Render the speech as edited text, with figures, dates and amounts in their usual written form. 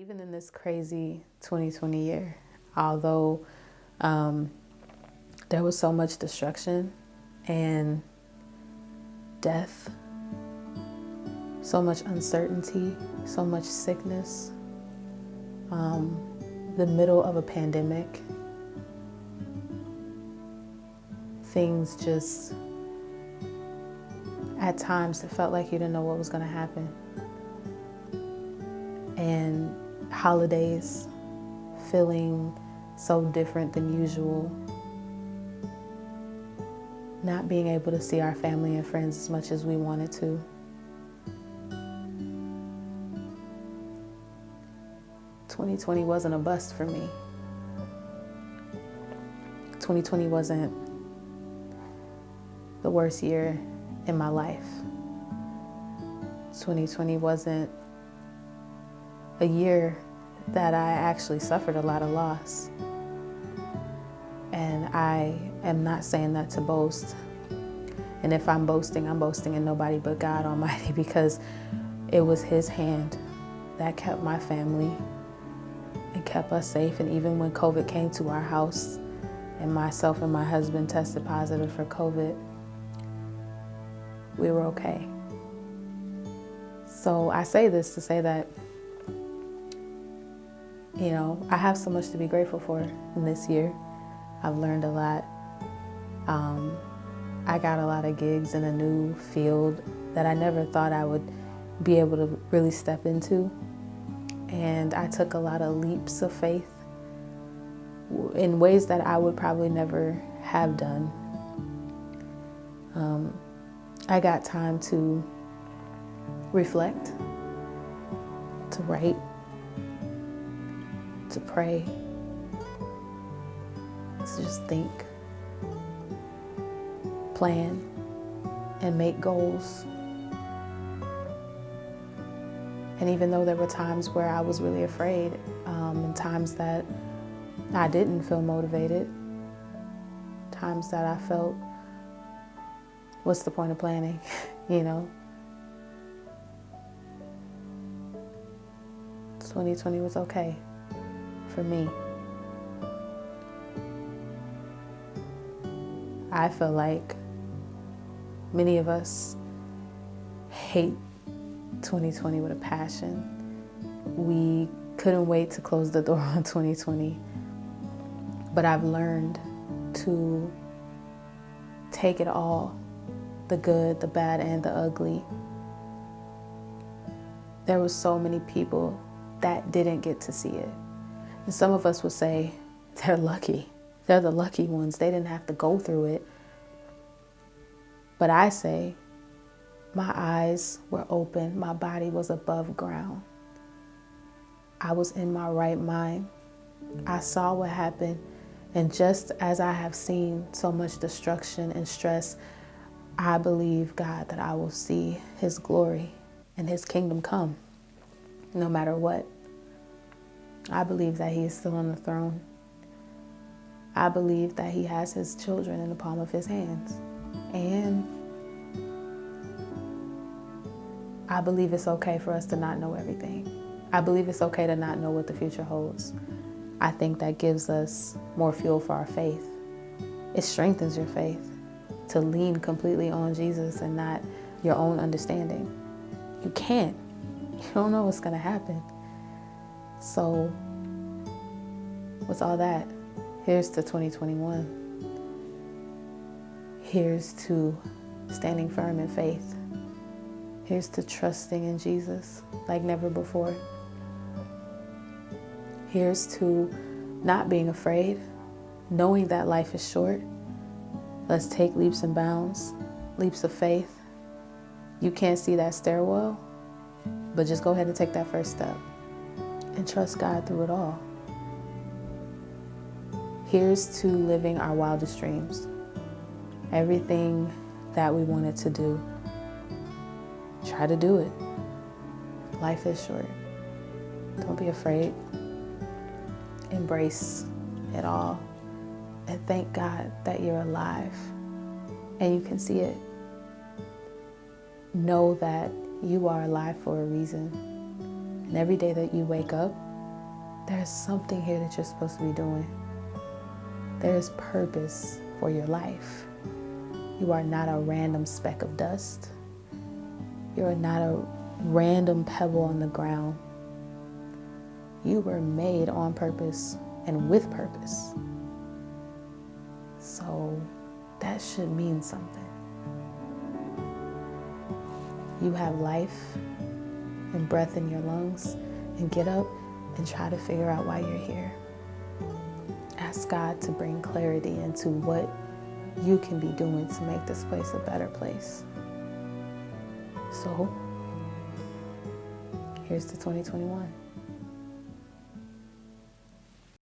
Even in this crazy 2020 year, although there was so much destruction and death, so much uncertainty, so much sickness, the middle of a pandemic, things just, at times it felt like you didn't know what was going to happen. And holidays feeling so different than usual. Not being able to see our family and friends as much as we wanted to. "2020 wasn't a bust for me. 2020 wasn't the worst year in my life. 2020 wasn't a year that I actually suffered a lot of loss. And I am not saying that to boast. And if I'm boasting in nobody but God Almighty, because it was His hand that kept my family and kept us safe. And even when COVID came to our house and myself and my husband tested positive for COVID, we were okay. So I say this to say that, I have so much to be grateful for in this year. I've learned a lot. I got a lot of gigs in a new field that I never thought I would be able to really step into. And I took a lot of leaps of faith in ways that I would probably never have done. I got time to reflect, to write, to pray, to just think, plan, and make goals. And even though there were times where I was really afraid, and times that I didn't feel motivated, times that I felt, what's the point of planning, 2020 was okay for me. I feel like many of us hate 2020 with a passion. We couldn't wait to close the door on 2020. But I've learned to take it all, the good, the bad, and the ugly. There were so many people that didn't get to see it. And some of us would say, they're lucky. They're the lucky ones. They didn't have to go through it. But I say, my eyes were open. My body was above ground. I was in my right mind. I saw what happened. And just as I have seen so much destruction and stress, I believe, God, that I will see His glory and His kingdom come, no matter what. I believe that He is still on the throne. I believe that He has His children in the palm of His hands. And I believe it's okay for us to not know everything. I believe it's okay to not know what the future holds. I think that gives us more fuel for our faith. It strengthens your faith to lean completely on Jesus and not your own understanding. You can't. You don't know what's going to happen. So, with all that, here's to 2021. Here's to standing firm in faith. Here's to trusting in Jesus like never before. Here's to not being afraid, knowing that life is short. Let's take leaps and bounds, leaps of faith. You can't see that stairwell, but just go ahead and take that first step and trust God through it all. Here's to living our wildest dreams. Everything that we wanted to do, try to do it. Life is short. Don't be afraid. Embrace it all. And thank God that you're alive and you can see it. Know that you are alive for a reason. And every day that you wake up, There's something here that you're supposed to be doing. There is purpose for your life. You are not a random speck of dust. You are not a random pebble on the ground. You were made on purpose and with purpose. So that should mean something. You have life and breath in your lungs, and get up and try to figure out why you're here. Ask God to bring clarity into what you can be doing to make this place a better place. So, here's to 2021.